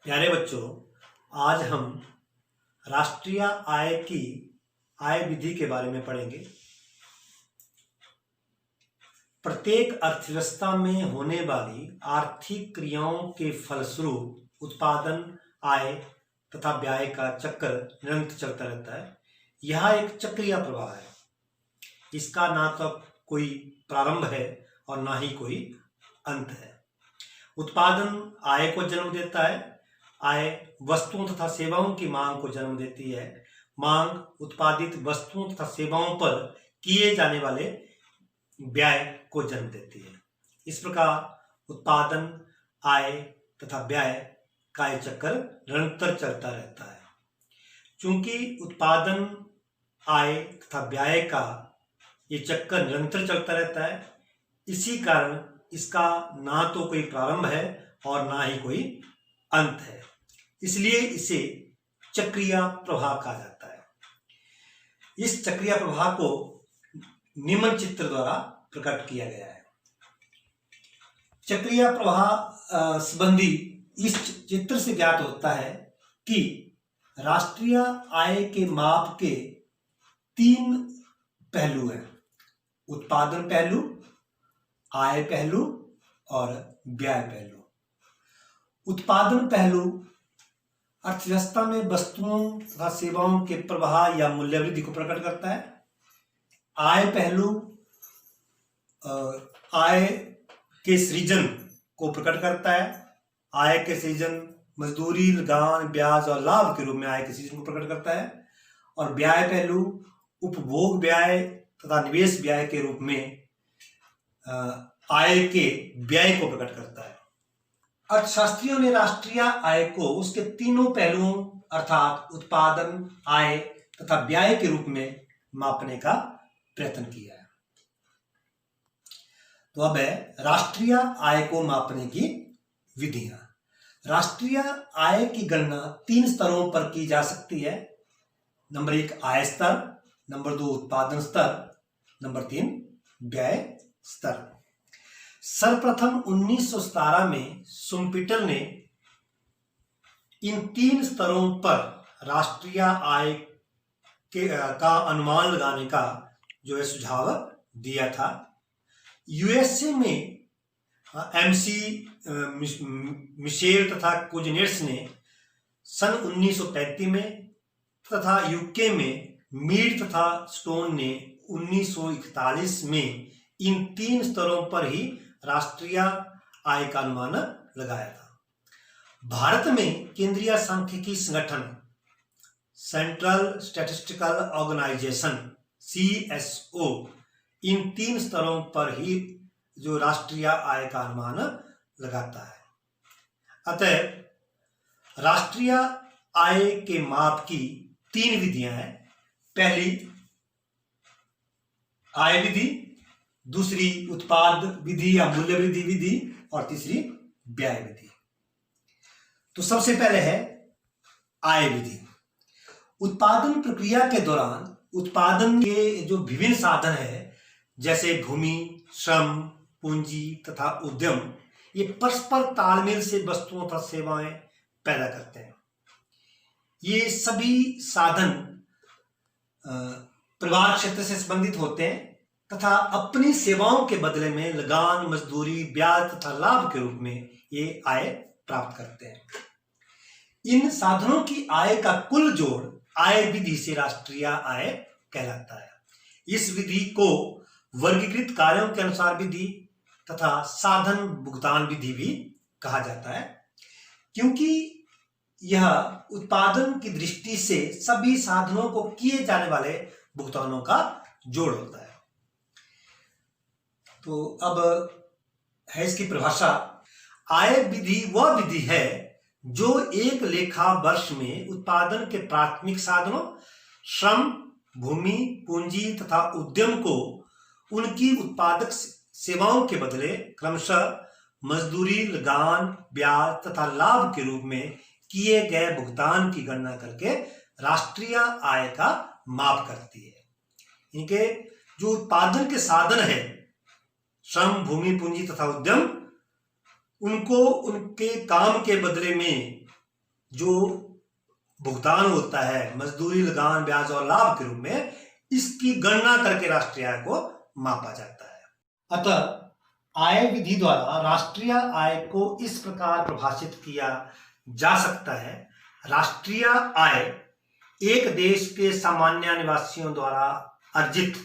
प्यारे बच्चों, आज हम राष्ट्रीय आय की आय विधि के बारे में पढ़ेंगे। प्रत्येक अर्थव्यवस्था में होने वाली आर्थिक क्रियाओं के फलस्वरूप उत्पादन, आय तथा व्यय का चक्र निरंतर चलता रहता है। यह एक चक्रीय प्रवाह है। इसका ना तो कोई प्रारंभ है और ना ही कोई अंत है। उत्पादन आय को जन्म देता है। आय वस्तुओं तथा सेवाओं की मांग को जन्म देती है। मांग उत्पादित वस्तुओं तथा सेवाओं पर किए जाने वाले व्यय को जन्म देती है। इस प्रकार उत्पादन, आय तथा व्यय का यह चक्र निरंतर चलता रहता है। चूंकि उत्पादन, आय तथा व्यय का ये चक्कर निरंतर चलता रहता है, इसी कारण इसका ना तो कोई प्रारंभ है और ना ही कोई अंत है। इसलिए इसे चक्रीय प्रवाह कहा जाता है। इस चक्रीय प्रवाह को निम्न चित्र द्वारा प्रकट किया गया है। चक्रीय प्रवाह संबंधी इस चित्र से ज्ञात होता है कि राष्ट्रीय आय के माप के 3 पहलू हैं: उत्पादन पहलू, आय पहलू और व्यय पहलू। उत्पादन पहलू अर्थव्यवस्था में वस्तुओं तथा सेवाओं के प्रवाह या मूल्य वृद्धि को प्रकट करता है। आय पहलू आय के सृजन को प्रकट करता है। आय के सृजन मजदूरी, लगान, ब्याज और लाभ के रूप में आय के सृजन को प्रकट करता है। और व्यय पहलू उपभोग व्यय तथा निवेश व्यय के रूप में आय के व्यय को प्रकट करता है। अर्थशास्त्रियों ने राष्ट्रीय आय को उसके तीनों पहलुओं अर्थात उत्पादन, आय तथा व्यय के रूप में मापने का प्रयत्न किया है। तो अब है राष्ट्रीय आय को मापने की विधियां। राष्ट्रीय आय की गणना 3 स्तरों पर की जा सकती है। नंबर 1 आय स्तर, नंबर 2 उत्पादन स्तर, नंबर 3 व्यय स्तर। सर्वप्रथम 1917 में शुम्पिटर ने इन 3 स्तरों पर राष्ट्रीय आय का अनुमान लगाने का जो है सुझाव दिया था। यूएसए में एमसी मिशेल तथा कुजनेट्स ने सन 1935 में तथा यूके में मीड तथा स्टोन ने 1941 में इन 3 स्तरों पर ही राष्ट्रीय आय का अनुमान लगाया था। भारत में केंद्रीय सांख्यिकी संगठन सेंट्रल स्टैटिस्टिकल ऑर्गेनाइजेशन CSO इन 3 स्तरों पर ही जो राष्ट्रीय आय का अनुमान लगाता है। अतः राष्ट्रीय आय के माप की 3 विधियां हैं। पहली आय विधि, दूसरी उत्पाद विधि या मूल्य वृद्धि विधि और तीसरी व्यय विधि। तो सबसे पहले है आय विधि। उत्पादन प्रक्रिया के दौरान उत्पादन के जो विभिन्न साधन है जैसे भूमि, श्रम, पूंजी तथा उद्यम, ये परस्पर तालमेल से वस्तुओं तथा सेवाएं पैदा करते हैं। ये सभी साधन परिवार क्षेत्र से संबंधित होते हैं तथा अपनी सेवाओं के बदले में लगान, मजदूरी, ब्याज तथा लाभ के रूप में ये आय प्राप्त करते हैं। इन साधनों की आय का कुल जोड़ आय विधि से राष्ट्रीय आय कहलाता है। इस विधि को वर्गीकृत कार्यों के अनुसार विधि तथा साधन भुगतान विधि भी कहा जाता है, क्योंकि यह उत्पादन की दृष्टि से सभी साधनों को किए जाने वाले भुगतानों का जोड़ होता है। तो अब है इसकी परिभाषा। आय विधि वह विधि है जो एक लेखा वर्ष में उत्पादन के प्राथमिक साधनों श्रम, भूमि, पूंजी तथा उद्यम को उनकी उत्पादक सेवाओं के बदले क्रमशः मजदूरी, लगान, ब्याज तथा लाभ के रूप में किए गए भुगतान की गणना करके राष्ट्रीय आय का माप करती है। इनके जो उत्पादन के साधन है श्रम, भूमि, पूंजी तथा उद्यम, उनको उनके काम के बदले में जो भुगतान होता है मजदूरी, लगान, ब्याज और लाभ के रूप में, इसकी गणना करके राष्ट्रीय आय को मापा जाता है। अतः आय विधि द्वारा राष्ट्रीय आय को इस प्रकार परिभाषित किया जा सकता है। राष्ट्रीय आय एक देश के सामान्य निवासियों द्वारा अर्जित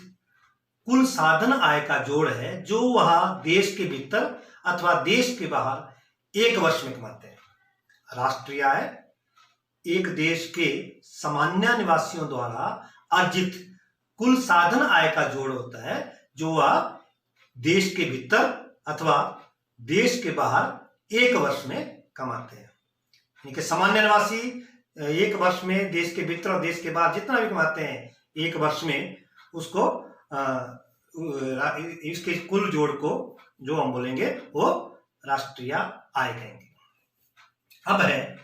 कुल साधन आय का जोड़ है जो वह देश के भीतर अथवा देश के बाहर एक वर्ष में कमाते हैं। राष्ट्रीय आय एक देश के सामान्य निवासियों द्वारा अर्जित कुल साधन आय का जोड़ होता है जो वह देश के भीतर अथवा देश के बाहर एक वर्ष में कमाते हैं। यानी कि सामान्य निवासी एक वर्ष में देश के भीतर और देश के बाहर जितना भी कमाते हैं एक वर्ष में, उसको इसके कुल जोड़ को जो हम बोलेंगे वो राष्ट्रीय आय कहेंगे। अब है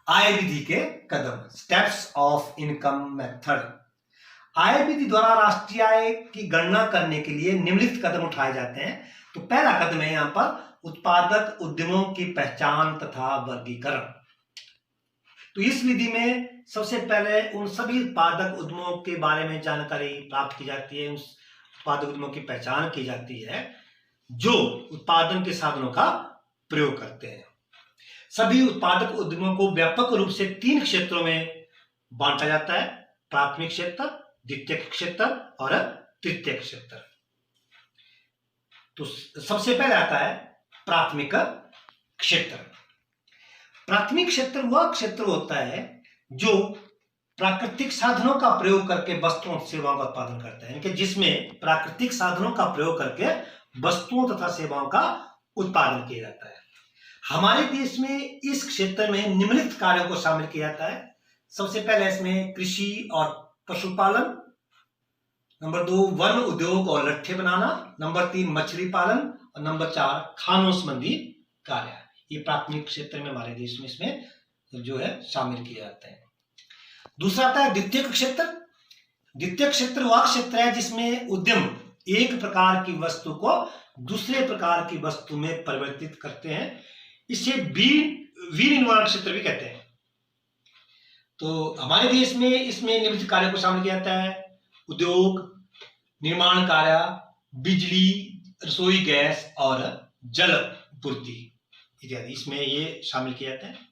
आय विधि के कदम, स्टेप्स ऑफ इनकम मेथड। आय विधि द्वारा राष्ट्रीय आय की गणना करने के लिए निम्नलिखित कदम उठाए जाते हैं। तो पहला कदम है यहां पर उत्पादक उद्यमों की पहचान तथा वर्गीकरण। तो इस विधि में सबसे पहले उन सभी उत्पादक उद्यमों के बारे में जानकारी प्राप्त की जाती है, उस उत्पादक उद्यमों की पहचान की जाती है जो उत्पादन के साधनों का प्रयोग करते हैं। सभी उत्पादक उद्यमों को व्यापक रूप से 3 क्षेत्रों में बांटा जाता है: प्राथमिक क्षेत्र, द्वितीयक क्षेत्र और तृतीयक क्षेत्र। तो सबसे पहले आता है प्राथमिक क्षेत्र। प्राथमिक क्षेत्र वह क्षेत्र होता है जो प्राकृतिक साधनों का प्रयोग करके वस्तुओं सेवाओं का उत्पादन करता है, यानी कि जिसमें प्राकृतिक साधनों का प्रयोग करके वस्तुओं तथा सेवाओं का उत्पादन किया जाता है। हमारे देश में इस क्षेत्र में निम्नलिखित कार्यों को शामिल किया जाता है। सबसे पहले इसमें कृषि और पशुपालन, नंबर 2 वन उद्योग और लट्ठे बनाना, नंबर 3 मछली पालन और नंबर 4 खानों संबंधी कार्य। ये प्राथमिक क्षेत्र में हमारे देश में इसमें जो है शामिल किए जाते हैं। दूसरा आता है द्वितीयक क्षेत्र। द्वितीयक क्षेत्र वह क्षेत्र है जिसमें उद्यम एक प्रकार की वस्तु को दूसरे प्रकार की वस्तु में परिवर्तित करते हैं। इसे विनिर्माण क्षेत्र भी कहते हैं। तो हमारे देश में इसमें निम्नलिखित कार्यों को शामिल किया जाता है: उद्योग, निर्माण कार्य, बिजली, रसोई गैस और जल पूर्ति इत्यादि, इसमें ये शामिल किए जाते हैं।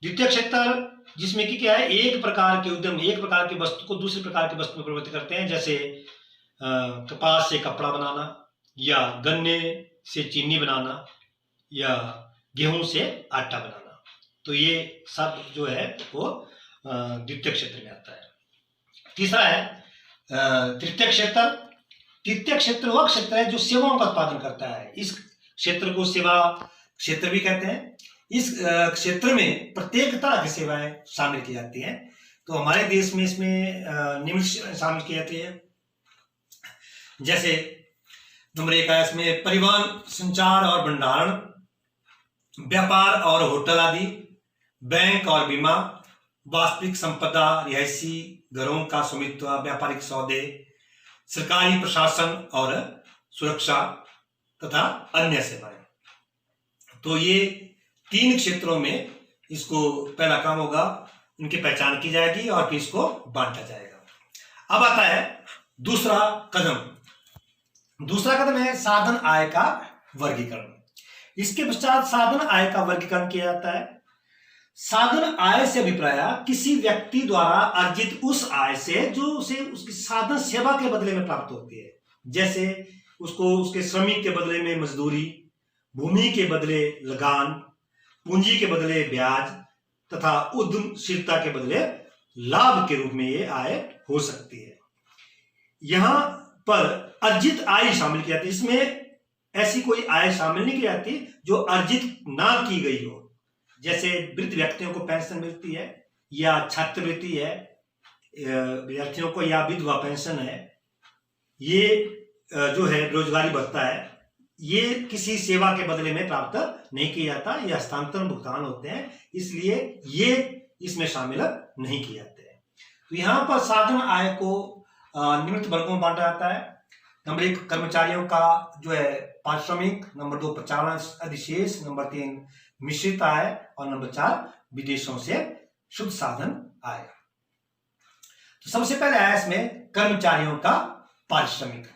द्वितीय क्षेत्र जिसमें कि क्या है, एक प्रकार के उद्यम एक प्रकार की वस्तु को दूसरे प्रकार की वस्तु में परिवर्तित करते हैं, जैसे कपास से कपड़ा बनाना या गन्ने से चीनी बनाना या गेहूं से आटा बनाना। तो ये सब जो है वो द्वितीय क्षेत्र में आता है। तीसरा है तृतीय क्षेत्र। तृतीय क्षेत्र वह क्षेत्र है जो सेवाओं का उत्पादन करता है। इस क्षेत्र को सेवा क्षेत्र भी कहते हैं। इस क्षेत्र में प्रत्येक तरह की सेवाएं शामिल की जाती हैं। तो हमारे देश में इसमें निम्न शामिल की जाती है, जैसे नंबर 1 है इसमें परिवहन, संचार और भंडारण, व्यापार और होटल आदि, बैंक और बीमा, वास्तविक संपदा, रिहायशी घरों का स्वामित्व, व्यापारिक सौदे, सरकारी प्रशासन और सुरक्षा तथा अन्य सेवाएं। तो ये 3 क्षेत्रों में इसको पहला काम होगा, इनकी पहचान की जाएगी और फिर इसको बांटा जाएगा। अब आता है दूसरा कदम। दूसरा कदम है साधन आय का वर्गीकरण। इसके पश्चात साधन आय का वर्गीकरण किया जाता है। साधन आय से अभिप्राय किसी व्यक्ति द्वारा अर्जित उस आय से जो उसे उसकी साधन सेवा के बदले में प्राप्त होती है, जैसे उसको उसके श्रमिक के बदले में मजदूरी, भूमि के बदले लगान, पूंजी के बदले ब्याज तथा उद्यमशीलता के बदले लाभ के रूप में ये आय हो सकती है। यहां पर अर्जित आय शामिल की जाती है। इसमें ऐसी कोई आय शामिल नहीं की जाती जो अर्जित ना की गई हो, जैसे वृद्ध व्यक्तियों को पेंशन मिलती है या छात्रवृत्ति है विद्यार्थियों को, या विधवा पेंशन है, ये जो है बेरोजगारी भत्ता है, ये किसी सेवा के बदले में प्राप्त नहीं किया जाता, ये हस्तांतरण भुगतान होते हैं, इसलिए ये इसमें शामिल नहीं किए जाते हैं। तो यहाँ पर साधन आय को निम्नलिखित वर्गों में बांटा जाता है। नंबर 1 कर्मचारियों का जो है पारिश्रमिक, नंबर 2 प्रचालन अधिशेष, नंबर 3 मिश्रित आय और नंबर 4 विदेशों से शुद्ध साधन आय। तो सबसे पहले आया इसमें कर्मचारियों का पारिश्रमिक।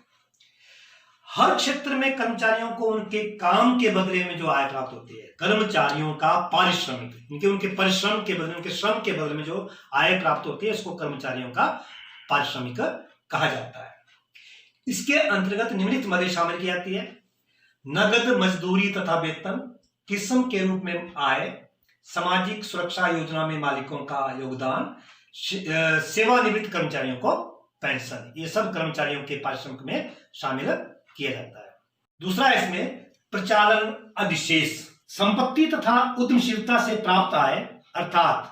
हर क्षेत्र में कर्मचारियों को उनके काम के बदले में जो आय प्राप्त होती है, कर्मचारियों का पारिश्रमिक, उनके परिश्रम के बदले, उनके श्रम के बदले में जो आय प्राप्त होती है, इसको कर्मचारियों का पारिश्रमिक कहा जाता है। इसके अंतर्गत निम्नलिखित मदें शामिल की जाती है: नगद मजदूरी तथा वेतन, किस्म के रूप में आय, सामाजिक सुरक्षा योजना में मालिकों का योगदान, सेवानिवृत्त कर्मचारियों को पेंशन। ये सब कर्मचारियों के पारिश्रमिक में शामिल किया जाता है। दूसरा इसमें प्रचालन अधिशेष, संपत्ति तथा उद्यमशीलता से प्राप्त आय अर्थात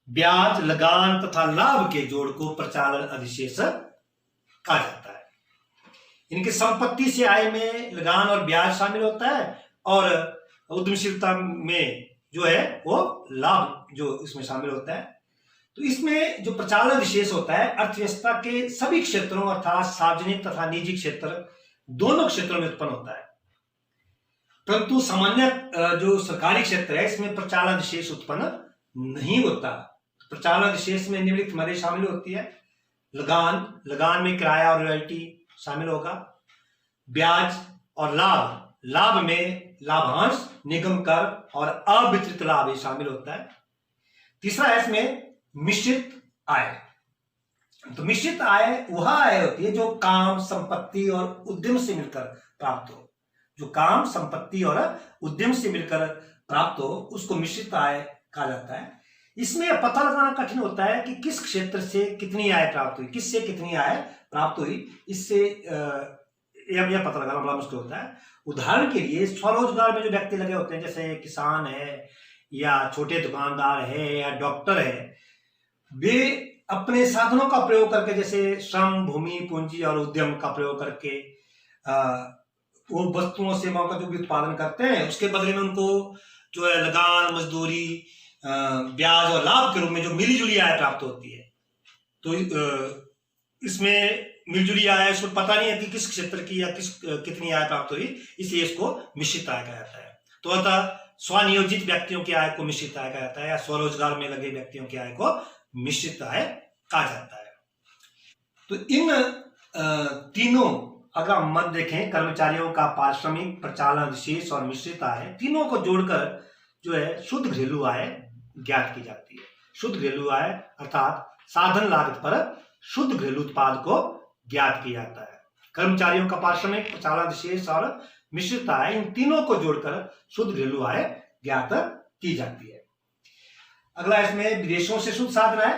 ब्याज, लगान तथा लाभ के जोड़ को प्रचालन अधिशेष कहा जाता है। इनकी संपत्ति से आय में लगान और ब्याज शामिल होता है और उद्यमशीलता में जो है वो लाभ जो इसमें शामिल होता है। तो इसमें जो प्रचालन अधिशेष होता है अर्थव्यवस्था के सभी क्षेत्रों अर्थात सार्वजनिक तथा निजी क्षेत्र दोनों क्षेत्रों में उत्पन्न होता है, परंतु सामान्य जो सरकारी क्षेत्र है इसमें प्रचालन अधिशेष उत्पन्न नहीं होता। प्रचालन अधिशेष में निम्नलिखित मदें शामिल होती है: लगान में किराया और रॉयल्टी शामिल होगा, ब्याज और लाभ में लाभांश, निगम कर और अवितरित लाभ ये शामिल होता है। तीसरा है इसमें मिश्रित आय। तो मिश्रित आय वह आय होती है जो काम, संपत्ति और उद्यम से मिलकर प्राप्त हो। जो काम, संपत्ति और उद्यम से मिलकर प्राप्त हो उसको मिश्रित आय कहा जाता है। इसमें पता लगाना कठिन होता है कि किस क्षेत्र से कितनी आय प्राप्त हुई, किससे कितनी आय प्राप्त हुई, इससे यह पता लगाना बड़ा मुश्किल होता है। उदाहरण के लिए स्वरोजगार में जो व्यक्ति लगे होते हैं, जैसे किसान है या छोटे दुकानदार है या डॉक्टर है, वे अपने साधनों का प्रयोग करके, जैसे श्रम, भूमि, पूंजी और उद्यम का प्रयोग करके वो वस्तुओं सेवाओं का जो भी उत्पादन करते हैं उसके बदले में उनको जो है लगान, मजदूरी, ब्याज और लाभ के रूप में जो मिली जुली आय प्राप्त होती है। तो इसमें मिलजुली आय, इसको पता नहीं है कि किस क्षेत्र की या कितनी आय प्राप्त हुई, इसलिए इसको मिश्रित आय कहा जाता है। तो अतः स्वनियोजित व्यक्तियों की आय को मिश्रित आय कहा जाता है या स्वरोजगार में लगे व्यक्तियों की आय को मिश्रित आय कहा जाता है। तो इन तीनों अगर हम मत देखें, कर्मचारियों का पारिश्रमिक, प्रचालन अधिशेष और मिश्रित आय, तीनों को जोड़कर जो है शुद्ध घरेलू आय ज्ञात की जाती है। शुद्ध घरेलू आय अर्थात साधन लागत पर शुद्ध घरेलू उत्पाद को ज्ञात किया जाता है। कर्मचारियों का पारिश्रमिक, प्रचालन अधिशेष और मिश्रित आय, इन तीनों को जोड़कर शुद्ध घरेलू आय ज्ञात की जाती है। अगला इसमें विदेशों से शुद्ध साधन आय,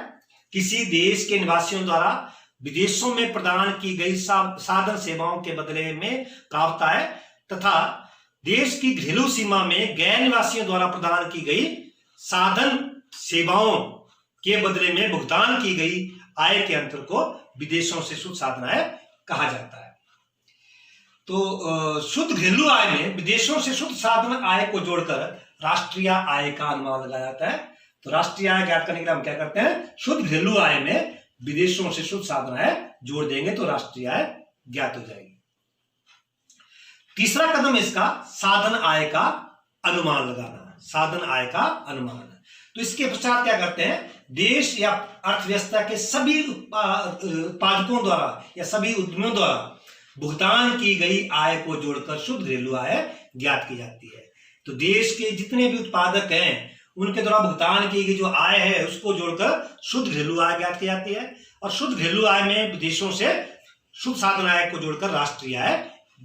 किसी देश के निवासियों द्वारा विदेशों में प्रदान की गई साधन सेवाओं के बदले में प्राप्त आय तथा देश की घरेलू सीमा में गैर निवासियों द्वारा प्रदान की गई साधन सेवाओं के बदले में भुगतान की गई आय के अंतर को विदेशों से शुद्ध साधन आय कहा जाता है। तो शुद्ध घरेलू आय में विदेशों से शुद्ध साधन आय को जोड़कर राष्ट्रीय आय का अनुमान लगाया जाता है। तो राष्ट्रीय आय ज्ञात करने के लिए हम क्या करते हैं, शुद्ध घरेलू आय में विदेशों से शुद्ध साधन आय जोड़ देंगे तो राष्ट्रीय आय ज्ञात हो जाएगी। तीसरा कदम इसका साधन आय का अनुमान लगाना, साधन आय का अनुमान। तो इसके पश्चात क्या करते हैं, देश या अर्थव्यवस्था के सभी उत्पादकों द्वारा या सभी उद्यमियों द्वारा भुगतान की गई आय को जोड़कर शुद्ध घरेलू आय ज्ञात की जाती है। तो देश के जितने भी उत्पादक हैं उनके द्वारा भुगतान की गई जो आय है उसको जोड़कर शुद्ध घरेलू आय ज्ञात की जाती है। और शुद्ध घरेलू आय में विदेशों से शुद्ध साधन आय को जोड़कर राष्ट्रीय आय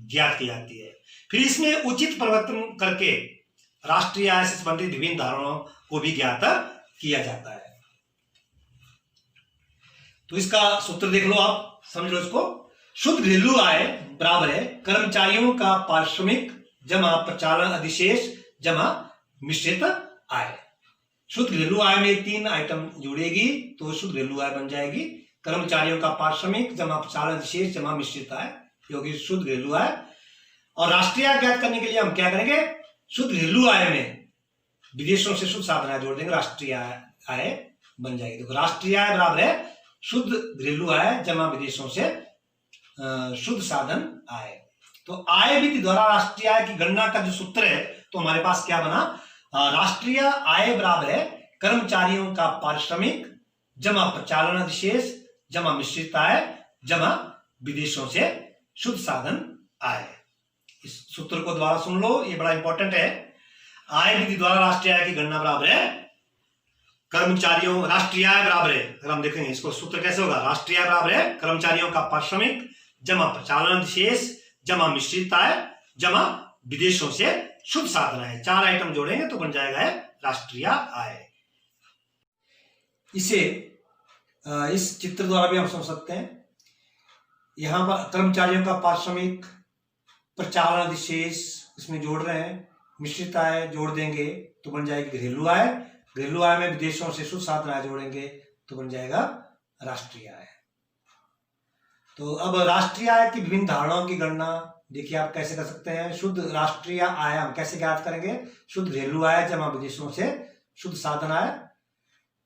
ज्ञात की जाती है। फिर इसमें उचित परिवर्तन करके राष्ट्रीय आय से संबंधित विभिन्न धारणाओं को भी ज्ञात किया जाता है। तो इसका सूत्र देख लो, आप समझ लो इसको। शुद्ध घरेलू आय बराबर है कर्मचारियों का पारिश्रमिक जमा प्रचालन अधिशेष जमा मिश्रित आय। शुद्ध घरेलू आय में 3 आइटम जुड़ेगी तो शुद्ध घरेलू आय बन जाएगी। कर्मचारियों का पारिश्रमिक जमा प्रचालन अधिशेष जमा मिश्रित आय, योगी शुद्ध घरेलू आय। और राष्ट्रीय आय ज्ञात करने के लिए हम क्या करेंगे, शुद्ध घरेलू आय में विदेशों से शुद्ध साधन आय जोड़ देंगे, राष्ट्रीय आय बन जाएगी। तो राष्ट्रीय आय बराबर है शुद्ध घरेलू आय जमा विदेशों से शुद्ध साधन आय। तो आय विधि द्वारा राष्ट्रीय आय की गणना का जो सूत्र है, तो हमारे पास क्या बना, राष्ट्रीय आय बराबर है कर्मचारियों का पारिश्रमिक जमा प्रचालन अधिशेष जमा मिश्रित आय जमा विदेशों से शुद्ध साधन आय। इस सूत्र को दोबारा सुन लो, ये बड़ा इंपॉर्टेंट है। आय विधि द्वारा राष्ट्रीय आय की गणना बराबर है कर्मचारियों, राष्ट्रीय आय बराबर है, अगर हम देखेंगे इसको सूत्र कैसे होगा, राष्ट्रीय आय बराबर है कर्मचारियों का पारिश्रमिक जमा प्रचालन अधिशेष जमा मिश्रित आय जमा विदेशों से शुद्ध साधन आय। 4 आइटम जोड़ेंगे तो बन जाएगा है राष्ट्रीय आय। इसे इस चित्र द्वारा भी हम समझ सकते हैं। यहां पर कर्मचारियों का पारिश्रमिक, प्रचालन अधिशेष इसमें जोड़ रहे हैं, मिश्रित आय जोड़ देंगे तो बन जाएगी घरेलू आय, घरेलू आय में विदेशों से शुद्ध साधन आय जोड़ेंगे तो बन जाएगा राष्ट्रीय आय। तो अब राष्ट्रीय आय की विभिन्न धारणाओं की गणना देखिए आप कैसे कर सकते हैं। शुद्ध राष्ट्रीय आय हम कैसे ज्ञात करेंगे, शुद्ध घरेलू आय जमा विदेशों से शुद्ध साधन आय।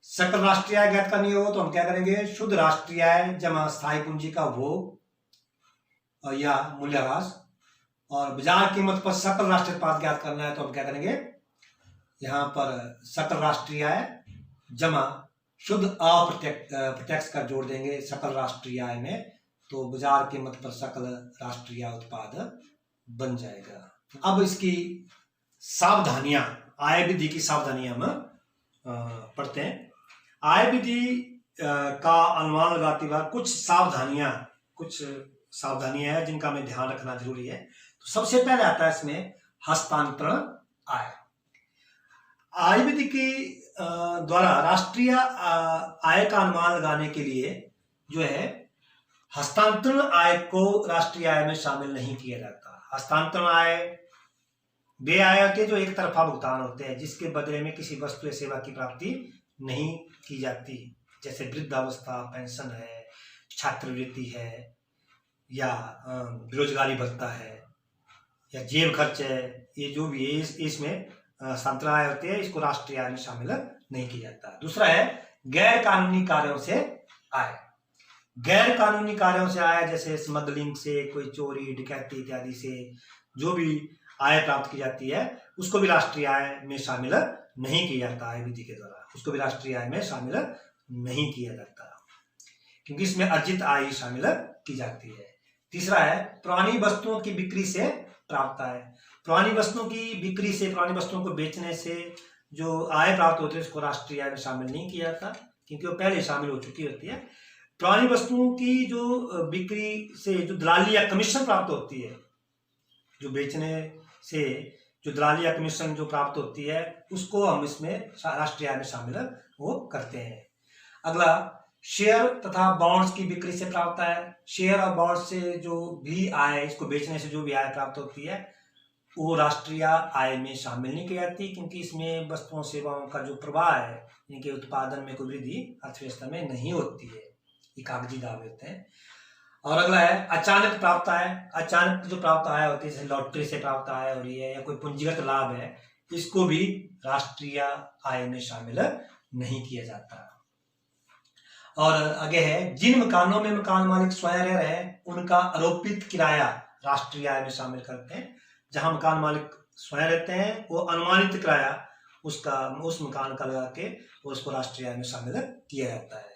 सकल राष्ट्रीय आय ज्ञात करनी हो तो हम क्या करेंगे, शुद्ध राष्ट्रीय आय जमा स्थायी पूंजी का उपभोग या मूल्यह्रास, और बाजार कीमत पर सकल राष्ट्रीय उत्पाद ज्ञात करना है तो हम क्या करेंगे, यहाँ पर सकल राष्ट्रीय आय जमा शुद्ध अप्रत्यक्ष कर जोड़ देंगे सकल राष्ट्रीय आय में, तो बाजार कीमत पर सकल राष्ट्रीय उत्पाद बन जाएगा। अब इसकी सावधानियां, आय विधि की सावधानियां हम पढ़ते हैं। आय विधि का अनुमान लगाते वक्त कुछ सावधानियां हैं जिनका हमें ध्यान रखना जरूरी है। तो सबसे पहले आता है इसमें हस्तांतरण आय। आय विधि के द्वारा राष्ट्रीय आय का अनुमान लगाने के लिए जो है हस्तांतरण आय को राष्ट्रीय आय में शामिल नहीं किया जाता। हस्तांतरण आय वे आय होते हैं जो एक तरफा भुगतान होते हैं, जिसके बदले में किसी वस्तु या सेवा की प्राप्ति नहीं की जाती, जैसे वृद्धावस्था पेंशन है, छात्रवृत्ति है, या बेरोजगारी भत्ता है, या जेब खर्च है। ये जो भी है इसमें हस्तांतरण आय होते हैं, इसको राष्ट्रीय आय में शामिल नहीं किया जाता। दूसरा है गैर कानूनी कार्यों से आय। गैर कानूनी कार्यों से आय जैसे स्मगलिंग से, कोई चोरी डकैती इत्यादि से जो भी आय प्राप्त की जाती है उसको भी राष्ट्रीय आय में शामिल नहीं किया जाता। आय विधि के द्वारा उसको भी राष्ट्रीय आय में शामिल नहीं किया जाता, क्योंकि इसमें अर्जित आय शामिल की जाती है। तीसरा है पुरानी वस्तुओं की बिक्री से प्राप्त आय। पुरानी वस्तुओं की बिक्री से, पुरानी वस्तुओं को बेचने से जो आय प्राप्त होती है उसको राष्ट्रीय आय में शामिल नहीं किया जाता, क्योंकि वो पहले शामिल हो चुकी होती है। पुरानी वस्तुओं की जो बिक्री से जो दलाली या कमीशन प्राप्त होती है, जो बेचने से जो दलाली या कमीशन जो प्राप्त होती है उसको हम इसमें राष्ट्रीय आय में शामिल वो करते हैं। अगला शेयर तथा बॉन्ड्स की बिक्री से प्राप्त आय। शेयर और बॉन्ड्स से जो भी आय, इसको बेचने से जो भी आय प्राप्त होती है वो राष्ट्रीय आय में शामिल नहीं की जाती, क्योंकि इसमें वस्तुओं सेवाओं का जो प्रवाह है, इनके उत्पादन में कोई वृद्धि अर्थव्यवस्था में नहीं होती है, ये कागजी दावे होते हैं। और अगला है अचानक प्राप्त आय। अचानक जो प्राप्त आय होती है, जैसे लॉटरी से प्राप्त आय हो रही है या कोई पूंजीगत लाभ है, इसको भी राष्ट्रीय आय में शामिल नहीं किया जाता। और आगे है जिन मकानों में मकान मालिक स्वयं रह रहे हैं उनका आरोपित किराया राष्ट्रीय आय में शामिल करते हैं। जहां मकान मालिक स्वयं रहते हैं वो अनुमानित किराया उस मकान का लगा के उसको राष्ट्रीय आय में शामिल किया जाता है।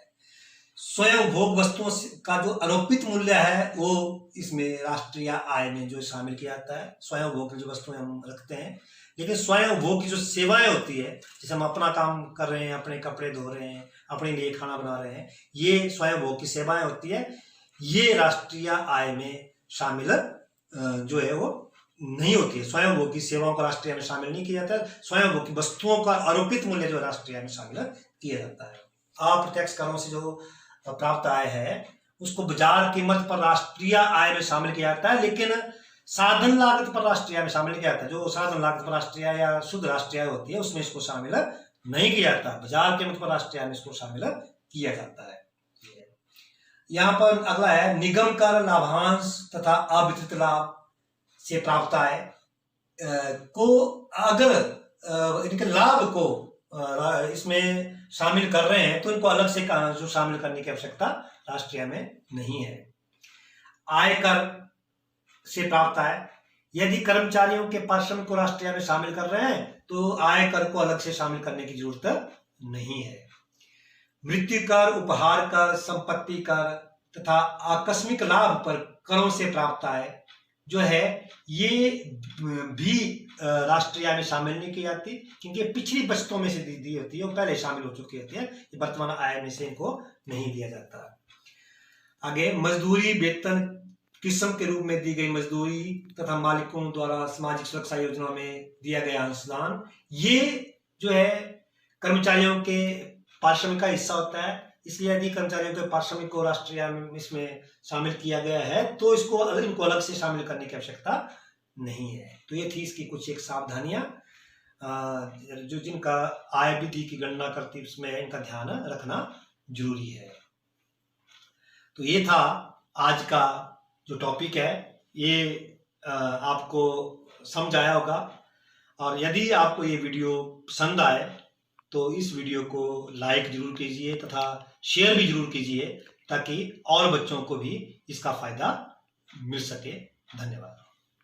स्वयं उपभोग वस्तुओं का जो आरोपित मूल्य है वो इसमें राष्ट्रीय आय में जो शामिल किया जाता है। स्वयं उपभोग की जो वस्तुएं हम रखते हैं, लेकिन स्वयं उपभोग की जो सेवाएं होती है, जैसे हम अपना काम कर रहे हैं, अपने कपड़े धो रहे हैं, अपने लिए खाना बना रहे हैं, ये स्वयं उपभोग की सेवाएं होती है, ये राष्ट्रीय आय में शामिल जो है वो नहीं होती है। स्वयं उपभोग की सेवाओं को राष्ट्रीय आय में शामिल नहीं किया जाता। स्वयं उपभोग की वस्तुओं का आरोपित मूल्य जो राष्ट्रीय आय में शामिल किया जाता है। अप्रत्यक्ष करों से जो प्राप्त आय है उसको बाजार कीमत पर राष्ट्रीय आय में शामिल किया जाता है, लेकिन साधन लागत पर राष्ट्रीय आय में शामिल किया जाता है। जो साधन लागत पर राष्ट्रीय आय या शुद्ध राष्ट्रीय आय होती है उसमें इसको शामिल नहीं किया जाता। बाजार कीमत पर राष्ट्रीय आय में इसको शामिल किया जाता है। यहाँ पर अगला है निगम कर, लाभांश तथा अवितरित लाभ से प्राप्त आय को अगर इनके लाभ को इसमें शामिल कर रहे हैं तो इनको अलग से जो शामिल करने की आवश्यकता राष्ट्रीय में नहीं है। आयकर से प्राप्त आय। यदि कर्मचारियों के पारिश्रमिक को राष्ट्रीय आय में शामिल कर रहे हैं तो आय कर को अलग से शामिल करने की जरूरत नहीं है। मृत्यु कर, उपहार कर, संपत्ति कर तथा आकस्मिक लाभ पर करों से प्राप्त आय जो है ये भी राष्ट्रीय आय में शामिल नहीं की जाती, क्योंकि पिछली बचतों में से दी होती है, वो पहले शामिल हो चुकी होती है, ये वर्तमान आय में से इनको नहीं दिया जाता। आगे मजदूरी, वेतन, किस्म के रूप में दी गई मजदूरी तथा मालिकों द्वारा सामाजिक सुरक्षा योजना में दिया गया अंशदान, ये जो है कर्मचारियों के पारिश्रमिक का हिस्सा होता है। इसलिए यदि कर्मचारियों के पारिश्रमिक को राष्ट्रीय आय में इसमें शामिल किया गया है तो इनको अलग से शामिल करने की आवश्यकता नहीं है। तो ये थी इसकी कुछ एक सावधानियां जो जिनका आय विधि की गणना करती उसमें इनका ध्यान रखना जरूरी है। तो ये था आज का जो टॉपिक है, ये आपको समझ आया होगा। और यदि आपको ये वीडियो पसंद आए तो इस वीडियो को लाइक जरूर कीजिए तथा शेयर भी जरूर कीजिए ताकि और बच्चों को भी इसका फायदा मिल सके। धन्यवाद।